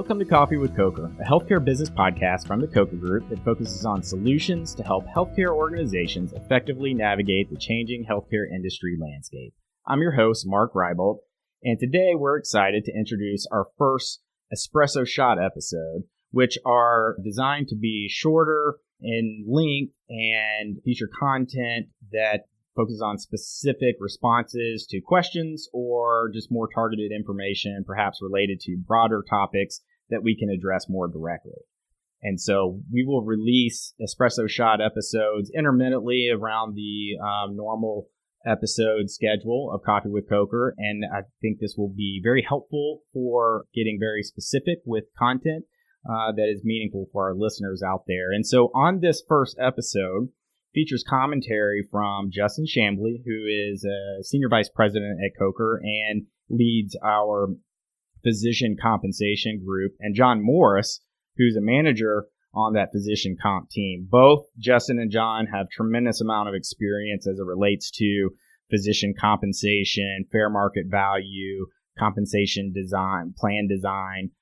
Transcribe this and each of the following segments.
Welcome to Coffee with Coker, a healthcare business podcast from the Coker Group that focuses on solutions to help healthcare organizations effectively navigate the changing healthcare industry landscape. I'm your host, Mark Reibold, and today we're excited to introduce our first Espresso Shot episode, which are designed to be shorter in length and feature content that focuses on specific responses to questions or just more targeted information, perhaps related to broader topics that we can address more directly. And so we will release Espresso Shot episodes intermittently around the normal episode schedule of Coffee with Coker. And I think this will be very helpful for getting very specific with content that is meaningful for our listeners out there. And so on this first episode, features commentary from Justin Chamblee, who is a senior vice president at Coker and leads our physician compensation group, and Jon Morris, who's a manager on that physician comp team. Both Justin and Jon have tremendous amount of experience as it relates to physician compensation, fair market value, compensation design, plan design,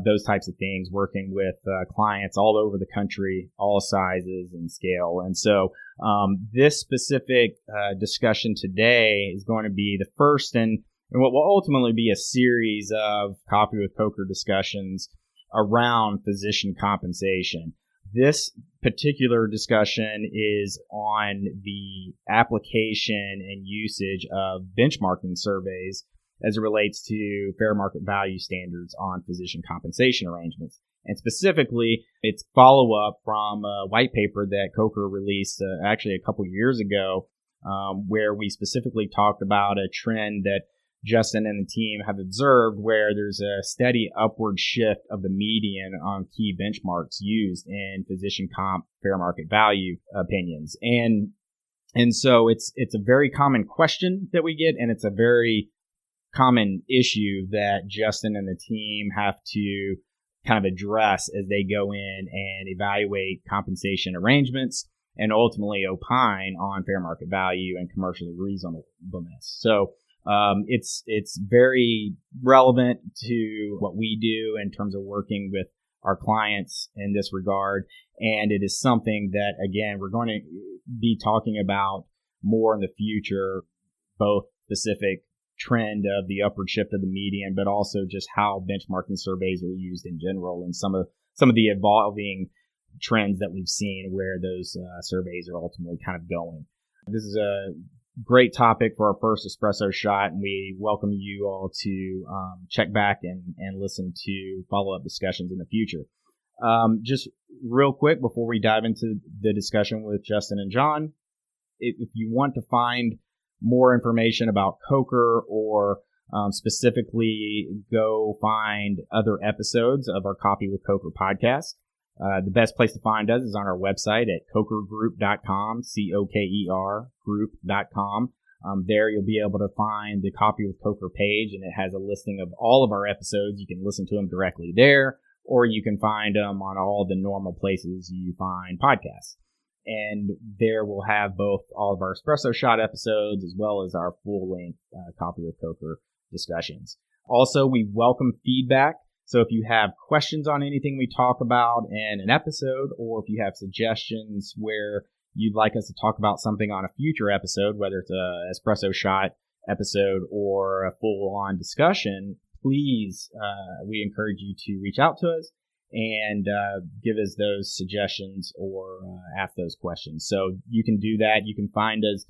those types of things, working with clients all over the country, all sizes and scale. And so this specific discussion today is going to be the first in what will ultimately be a series of Coffee with Coker discussions around physician compensation. This particular discussion is on the application and usage of benchmarking surveys as it relates to fair market value standards on physician compensation arrangements. And specifically, it's follow-up from a white paper that Coker released actually a couple years ago, where we specifically talked about a trend that Justin and the team have observed where there's a steady upward shift of the median on key benchmarks used in physician comp fair market value opinions. And so it's a very common question that we get, and it's a very common issue that Justin and the team have to kind of address as they go in and evaluate compensation arrangements and ultimately opine on fair market value and commercially reasonableness. So it's very relevant to what we do in terms of working with our clients in this regard. And it is something that, again, we're going to be talking about more in the future, both specific trend of the upward shift of the median, but also just how benchmarking surveys are used in general and some of the evolving trends that we've seen where those surveys are ultimately kind of going. This is a great topic for our first Espresso Shot, and we welcome you all to check back and listen to follow-up discussions in the future. Just real quick before we dive into the discussion with Justin and Jon, if you want to find more information about Coker or specifically go find other episodes of our Coffee with Coker podcast, the best place to find us is on our website at cokergroup.com, COKER group.com. There you'll be able to find the Coffee with Coker page, and it has a listing of all of our episodes. You can listen to them directly there, or you can find them on all the normal places you find podcasts. And there we'll have both all of our Espresso Shot episodes as well as our full-length Coffee with Coker discussions. Also, we welcome feedback. So if you have questions on anything we talk about in an episode, or if you have suggestions where you'd like us to talk about something on a future episode, whether it's a Espresso Shot episode or a full-on discussion, please, we encourage you to reach out to us and give us those suggestions or ask those questions. So you can do that. You can find us.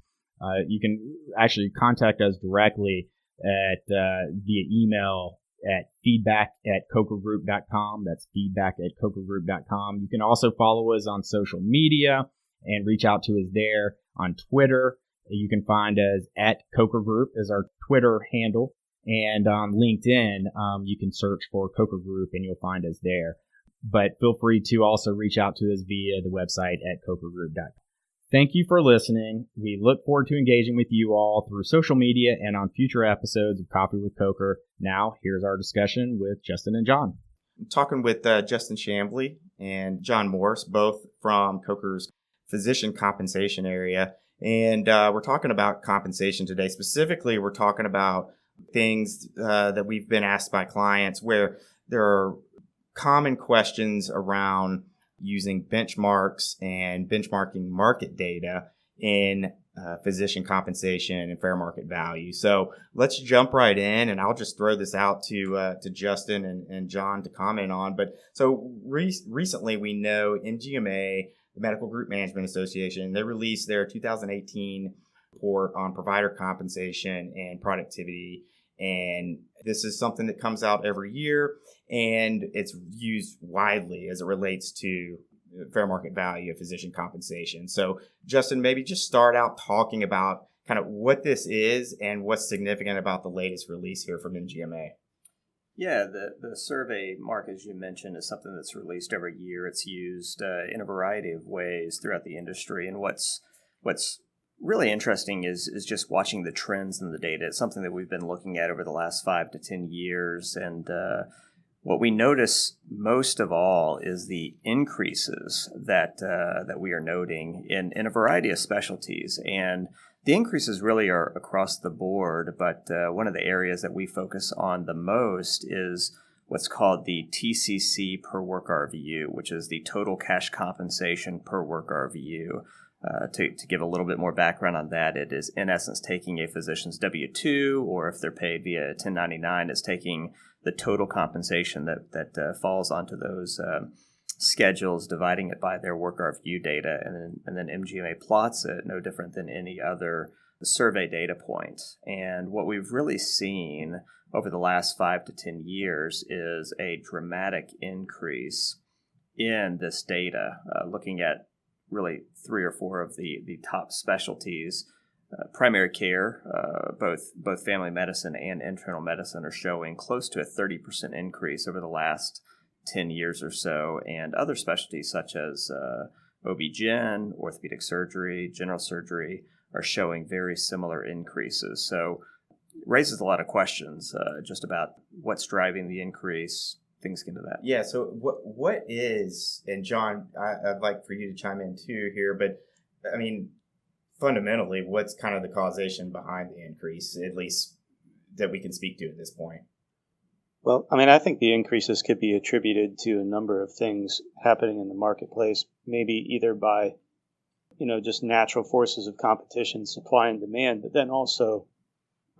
You can actually contact us directly at via email at feedback@cokergroup.com. That's feedback@cokergroup.com. You can also follow us on social media and reach out to us there on Twitter. You can find us at Coker Group as our Twitter handle. And on LinkedIn, you can search for Coker Group and you'll find us there. But feel free to also reach out to us via the website at cokergroup.com. Thank you for listening. We look forward to engaging with you all through social media and on future episodes of Coffee with Coker. Now, here's our discussion with Justin and Jon. I'm talking with Justin Chamblee and Jon Morris, both from Coker's physician compensation area. And we're talking about compensation today. Specifically, we're talking about things that we've been asked by clients where there are common questions around using benchmarks and benchmarking market data in physician compensation and fair market value. So let's jump right in, and I'll just throw this out to Justin and Jon to comment on. But so recently we know MGMA, the Medical Group Management Association, they released their 2018 report on provider compensation and productivity. And this is something that comes out every year, and it's used widely as it relates to fair market value of physician compensation. So, Justin, maybe just start out talking about kind of what this is and what's significant about the latest release here from MGMA. Yeah, the survey, Mark, as you mentioned, is something that's released every year. It's used in a variety of ways throughout the industry. And what's really interesting is just watching the trends in the data. It's something that we've been looking at over the last 5 to 10 years. And what we notice most of all is the increases that we are noting in a variety of specialties. And the increases really are across the board, but one of the areas that we focus on the most is what's called the TCC per wRVU, which is the total cash compensation per wRVU. To give a little bit more background on that, it is in essence taking a physician's W-2, or if they're paid via 1099, it's taking the total compensation that falls onto those schedules, dividing it by their wRVU data, and then MGMA plots it no different than any other survey data point. And what we've really seen over the last 5 to 10 years is a dramatic increase in this data, looking at really 3 or 4 of the top specialties. Primary care, both family medicine and internal medicine are showing close to a 30% increase over the last 10 years or so, and other specialties such as OB-GYN, orthopedic surgery, general surgery are showing very similar increases. So it raises a lot of questions just about what's driving the increase. Things into that. Yeah. So what is, and Jon, I'd like for you to chime in too here, but I mean, fundamentally, what's kind of the causation behind the increase, at least that we can speak to at this point? Well, I mean, I think the increases could be attributed to a number of things happening in the marketplace, maybe either by, just natural forces of competition, supply and demand, but then also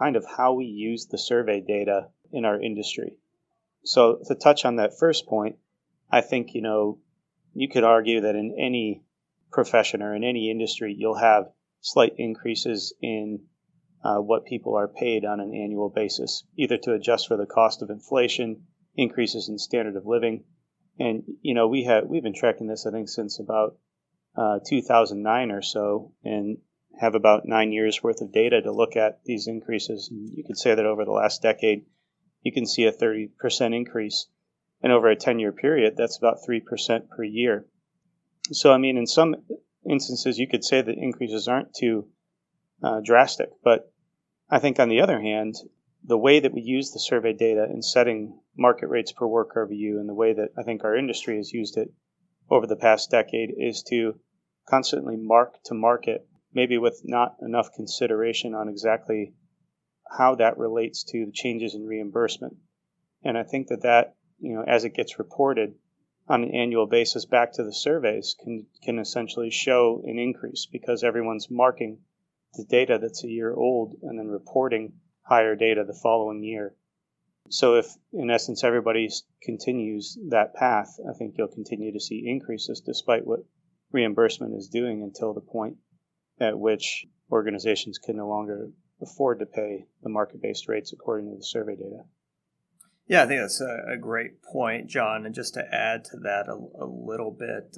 kind of how we use the survey data in our industry. So to touch on that first point, I think, you could argue that in any profession or in any industry, you'll have slight increases in what people are paid on an annual basis, either to adjust for the cost of inflation, increases in standard of living. And, we've been tracking this, I think, since about 2009 or so, and have about 9 years worth of data to look at these increases. And you could say that over the last decade, you can see a 30% increase. And over a 10-year period, that's about 3% per year. So, I mean, in some instances, you could say that increases aren't too drastic. But I think, on the other hand, the way that we use the survey data in setting market rates per wRVU, and the way that I think our industry has used it over the past decade, is to constantly mark to market, maybe with not enough consideration on exactly how that relates to the changes in reimbursement. And I think that as it gets reported on an annual basis back to the surveys, can essentially show an increase, because everyone's marking the data that's a year old and then reporting higher data the following year. So if, in essence, everybody continues that path, I think you'll continue to see increases despite what reimbursement is doing, until the point at which organizations can no longer afford to pay the market-based rates according to the survey data. Yeah, I think that's a great point, Jon. And just to add to that a little bit,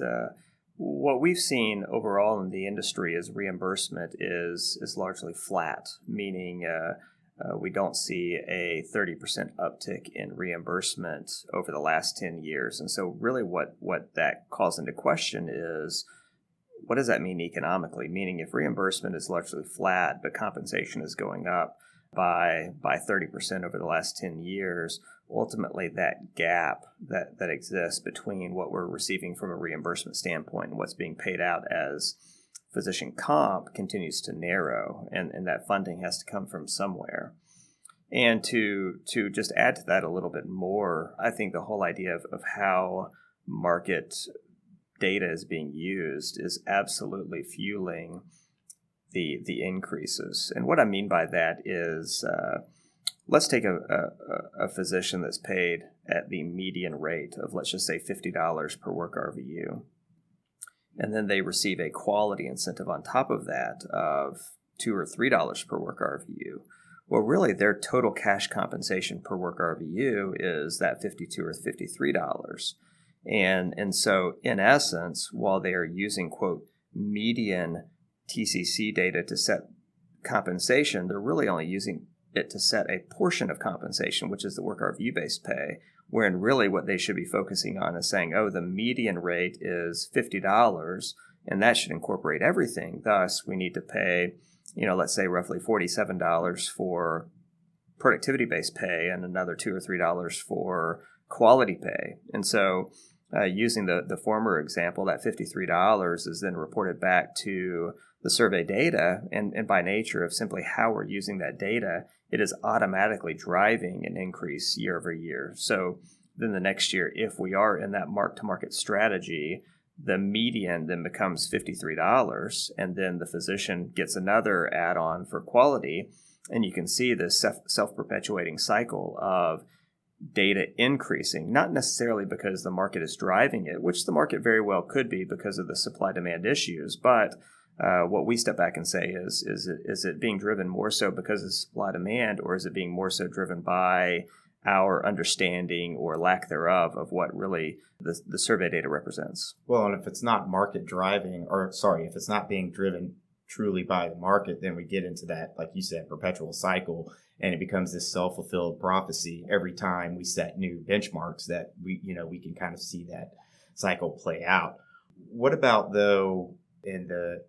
what we've seen overall in the industry is reimbursement is largely flat, meaning we don't see a 30% uptick in reimbursement over the last 10 years. And so really what that calls into question is, what does that mean economically? Meaning, if reimbursement is largely flat, but compensation is going up by 30% over the last 10 years, ultimately that gap that exists between what we're receiving from a reimbursement standpoint and what's being paid out as physician comp continues to narrow, and that funding has to come from somewhere. And to just add to that a little bit more, I think the whole idea of how market data is being used is absolutely fueling the increases. And what I mean by that is, let's take a physician that's paid at the median rate of, let's just say, $50 per wRVU. And then they receive a quality incentive on top of that of $2 or $3 per wRVU. Well, really, their total cash compensation per wRVU is that $52 or $53. And so, in essence, while they are using, quote, median TCC data to set compensation, they're really only using it to set a portion of compensation, which is the wRVU-based pay, wherein really what they should be focusing on is saying, oh, the median rate is $50, and that should incorporate everything. Thus, we need to pay, let's say roughly $47 for productivity-based pay and another $2 or $3 for quality pay. And so using the former example, that $53 is then reported back to the survey data, and by nature of simply how we're using that data, it is automatically driving an increase year over year. So then the next year, if we are in that mark-to-market strategy, the median then becomes $53, and then the physician gets another add-on for quality, and you can see this self-perpetuating cycle of data increasing, not necessarily because the market is driving it, which the market very well could be because of the supply-demand issues, but what we step back and say is it being driven more so because of supply-demand, or is it being more so driven by our understanding or lack thereof of what really the survey data represents? Well, and if it's not if it's not being driven truly by the market, then we get into that, like you said, perpetual cycle, and it becomes this self-fulfilled prophecy every time we set new benchmarks that we can kind of see that cycle play out. What about, though, in the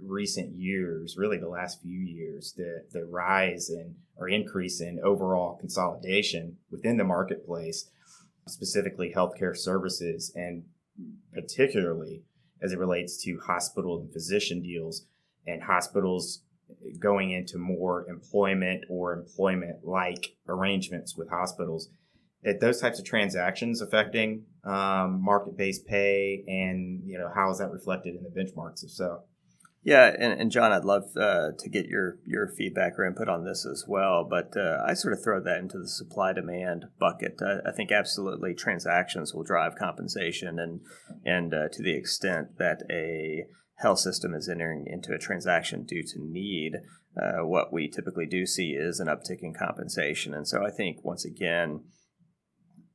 recent years, really the last few years, the rise or increase in overall consolidation within the marketplace, specifically healthcare services, and particularly as it relates to hospital and physician deals, and hospitals going into more employment or employment-like arrangements with hospitals? Those types of transactions affecting market-based pay, and how is that reflected in the benchmarks, if so? Yeah, and John, I'd love to get your feedback or input on this as well, but I sort of throw that into the supply-demand bucket. I think absolutely transactions will drive compensation, and to the extent that a health system is entering into a transaction due to need, what we typically do see is an uptick in compensation. And so I think, once again,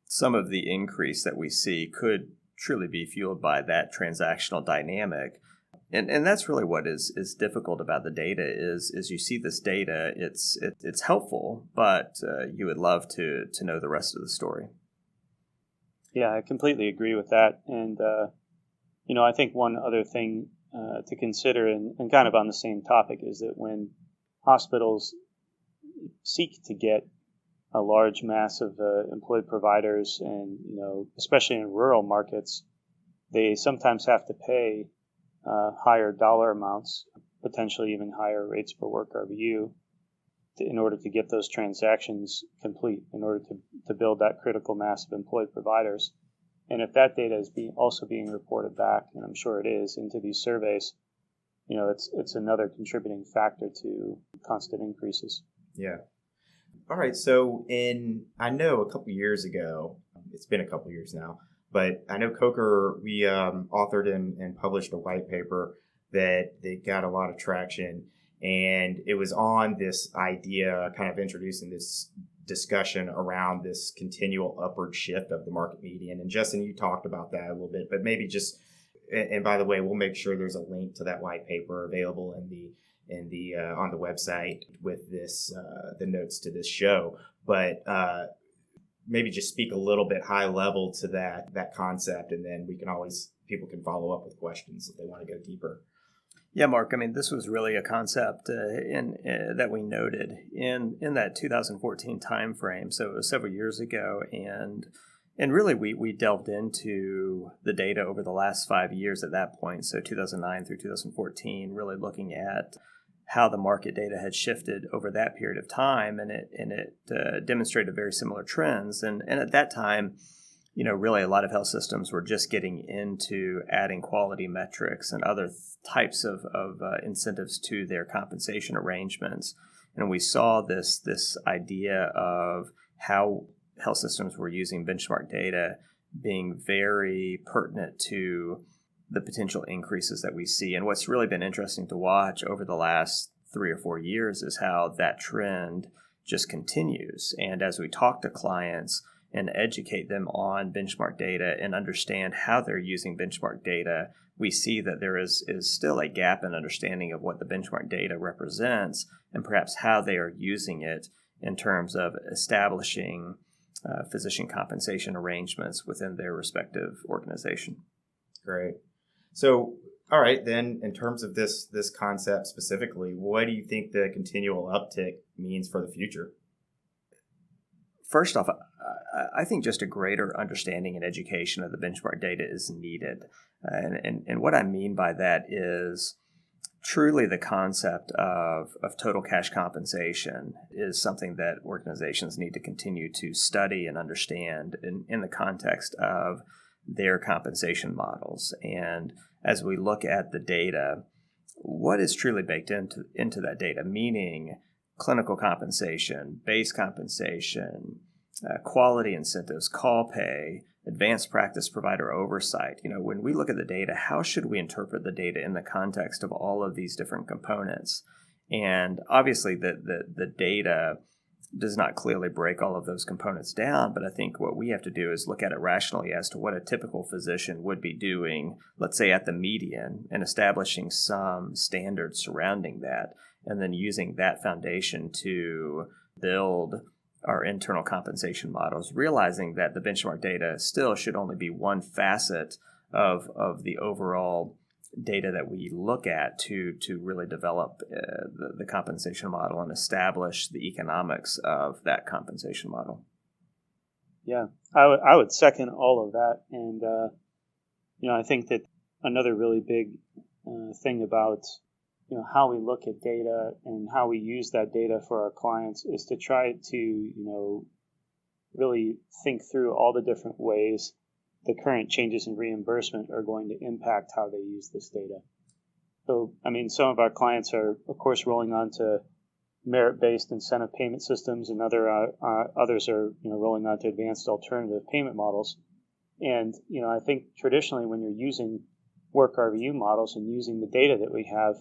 some of the increase that we see could truly be fueled by that transactional dynamic. And that's really what is difficult about the data is you see this data, it's helpful, but you would love to know the rest of the story. Yeah, I completely agree with that. And, I think one other thing to consider, and kind of on the same topic, is that when hospitals seek to get a large mass of employed providers, and, especially in rural markets, they sometimes have to pay higher dollar amounts, potentially even higher rates per wRVU, in order to get those transactions complete, in order to build that critical mass of employed providers. And if that data is also being reported back, and I'm sure it is, into these surveys, it's another contributing factor to constant increases. Yeah. All right. So I know a couple years ago, it's been a couple years now, but I know Coker, we authored and published a white paper that got a lot of traction, and it was on this idea, kind of introducing this discussion around this continual upward shift of the market median. And Justin, you talked about that a little bit, but maybe just, and by the way, we'll make sure there's a link to that white paper available on the website with this the notes to this show. But maybe just speak a little bit high level to that concept, and then people can follow up with questions if they want to go deeper. Yeah, Mark, I mean, this was really a concept that we noted in that 2014 timeframe, so it was several years ago, and really we delved into the data over the last 5 years at that point, so 2009 through 2014, really looking at how the market data had shifted over that period of time, and it demonstrated very similar trends. And at that time, really a lot of health systems were just getting into adding quality metrics and other types of incentives to their compensation arrangements. And we saw this idea of how health systems were using benchmark data being very pertinent to the potential increases that we see. And what's really been interesting to watch over the last 3 or 4 years is how that trend just continues. And as we talk to clients and educate them on benchmark data and understand how they're using benchmark data, we see that there is still a gap in understanding of what the benchmark data represents and perhaps how they are using it in terms of establishing physician compensation arrangements within their respective organization. Great. So, all right, then in terms of this concept specifically, what do you think the continual uptick means for the future? First off, I think just a greater understanding and education of the benchmark data is needed. And what I mean by that is truly the concept of total cash compensation is something that organizations need to continue to study and understand in the context of their compensation models. And as we look at the data, what is truly baked into that data, meaning clinical compensation, base compensation, quality incentives, call pay, advanced practice provider oversight. When we look at the data, how should we interpret the data in the context of all of these different components? And obviously the data does not clearly break all of those components down, but I think what we have to do is look at it rationally as to what a typical physician would be doing, let's say at the median, and establishing some standards surrounding that, and then using that foundation to build our internal compensation models, realizing that the benchmark data still should only be one facet of the overall data that we look at to really develop the compensation model and establish the economics of that compensation model. Yeah, I would second all of that. And, I think that another really big thing about how we look at data and how we use that data for our clients is to try to, really think through all the different ways the current changes in reimbursement are going to impact how they use this data. So, some of our clients are, of course, rolling on to merit-based incentive payment systems, and others are, rolling on to advanced alternative payment models. And, I think traditionally when you're using wRVU models and using the data that we have,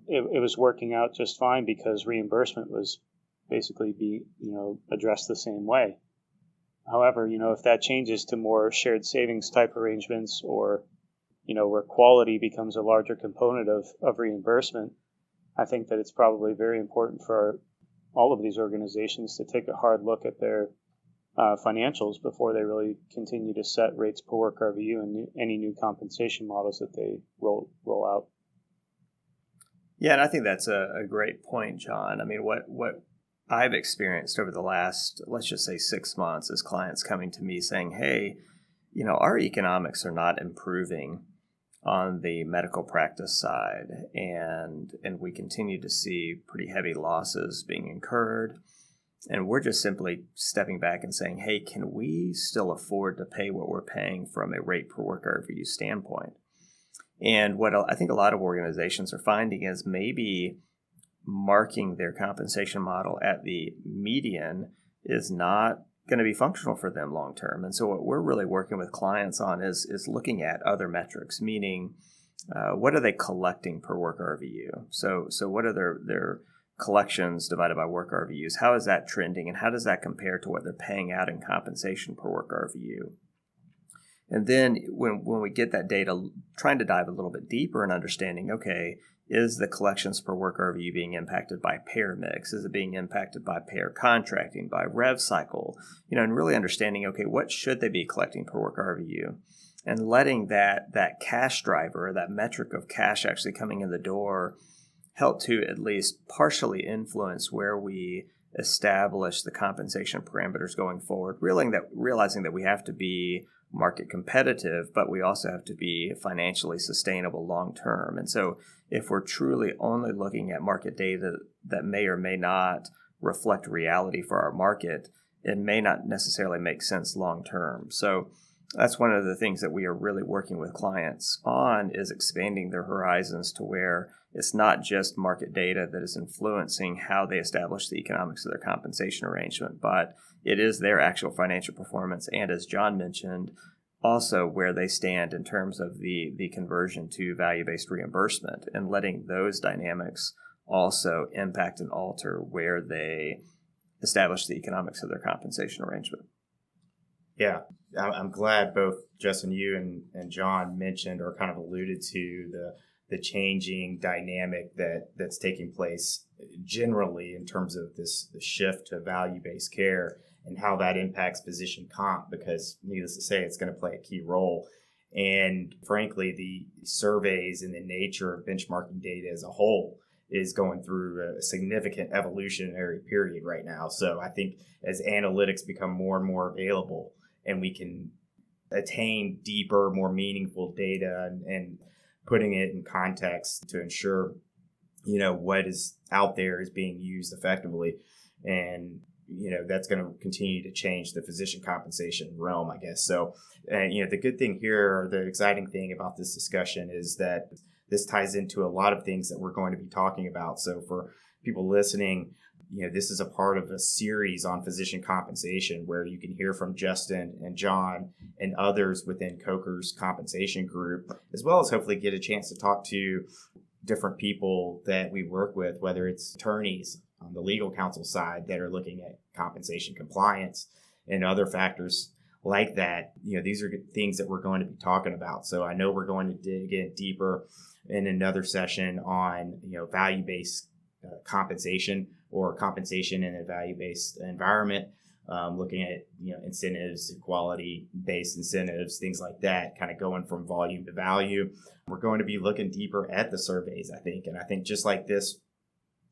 it was working out just fine because reimbursement was basically addressed the same way. However, if that changes to more shared savings type arrangements or, where quality becomes a larger component of reimbursement, I think that it's probably very important for all of these organizations to take a hard look at their financials before they really continue to set rates per wRVU and any new compensation models that they roll out. Yeah, and I think that's a great point, John. What I've experienced over the last, let's just say 6 months, is clients coming to me saying, hey, our economics are not improving on the medical practice side, and we continue to see pretty heavy losses being incurred. And we're just simply stepping back and saying, hey, can we still afford to pay what we're paying from a rate per wRVU standpoint? And what I think a lot of organizations are finding is maybe marking their compensation model at the median is not going to be functional for them long term. And so what we're really working with clients on is looking at other metrics, meaning what are they collecting per wRVU? So what are their collections divided by wRVUs? How is that trending, and how does that compare to what they're paying out in compensation per wRVU? And then when we get that data, trying to dive a little bit deeper and understanding, okay, is the collections per wRVU being impacted by payer mix? Is it being impacted by payer contracting, by rev cycle? And really understanding, okay, what should they be collecting per wRVU? And letting that cash driver, that metric of cash actually coming in the door, help to at least partially influence where we establish the compensation parameters going forward, realizing that we have to be market competitive, but we also have to be financially sustainable long term. And so if we're truly only looking at market data that may or may not reflect reality for our market, it may not necessarily make sense long term. So that's one of the things that we are really working with clients on, is expanding their horizons to where it's not just market data that is influencing how they establish the economics of their compensation arrangement, but it is their actual financial performance. And as Jon mentioned, also where they stand in terms of the conversion to value-based reimbursement, and letting those dynamics also impact and alter where they establish the economics of their compensation arrangement. Yeah, I'm glad both Justin, you and Jon mentioned or kind of alluded to the changing dynamic that's taking place generally in terms of the shift to value-based care and how that impacts physician comp, because needless to say, it's going to play a key role. And frankly, the surveys and the nature of benchmarking data as a whole is going through a significant evolutionary period right now. So I think as analytics become more and more available and we can attain deeper, more meaningful data and putting it in context to ensure, what is out there is being used effectively. And, that's going to continue to change the physician compensation realm, I guess. So, the good thing here, or the exciting thing about this discussion, is that this ties into a lot of things that we're going to be talking about. So for people listening, this is a part of a series on physician compensation where you can hear from Justin and Jon and others within Coker's compensation group, as well as hopefully get a chance to talk to different people that we work with, whether it's attorneys on the legal counsel side that are looking at compensation compliance and other factors like that. These are things that we're going to be talking about. So I know we're going to dig in deeper in another session on, value-based compensation or compensation in a value-based environment, looking at, incentives, quality-based incentives, things like that, kind of going from volume to value. We're going to be looking deeper at the surveys, I think. And I think just like this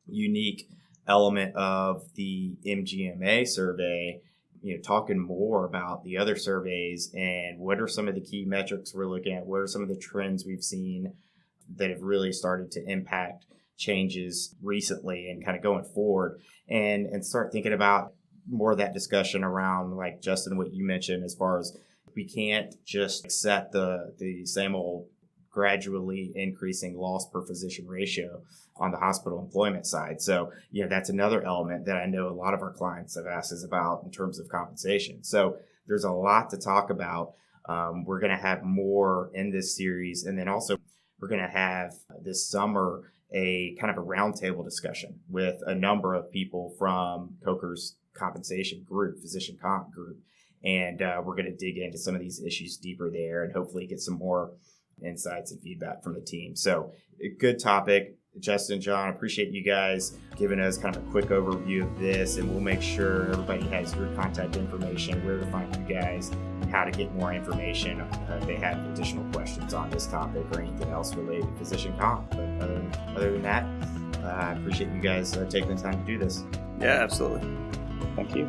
unique element of the MGMA survey, talking more about the other surveys and what are some of the key metrics we're looking at, what are some of the trends we've seen that have really started to impact changes recently and kind of going forward, and start thinking about more of that discussion around, like Justin, what you mentioned, as far as we can't just accept the same old gradually increasing loss per physician ratio on the hospital employment side. So, that's another element that I know a lot of our clients have asked us about in terms of compensation. So there's a lot to talk about. We're going to have more in this series. And then also we're going to have this summer a kind of a roundtable discussion with a number of people from Coker's compensation group, physician comp group. And we're going to dig into some of these issues deeper there and hopefully get some more insights and feedback from the team. So a good topic. Justin, Jon, appreciate you guys giving us kind of a quick overview of this, and we'll make sure everybody has your contact information, where to find you guys, and how to get more information if they have additional questions on this topic or anything else related to physician comp. But other than that, I appreciate you guys taking the time to do this. Yeah, absolutely. Thank you.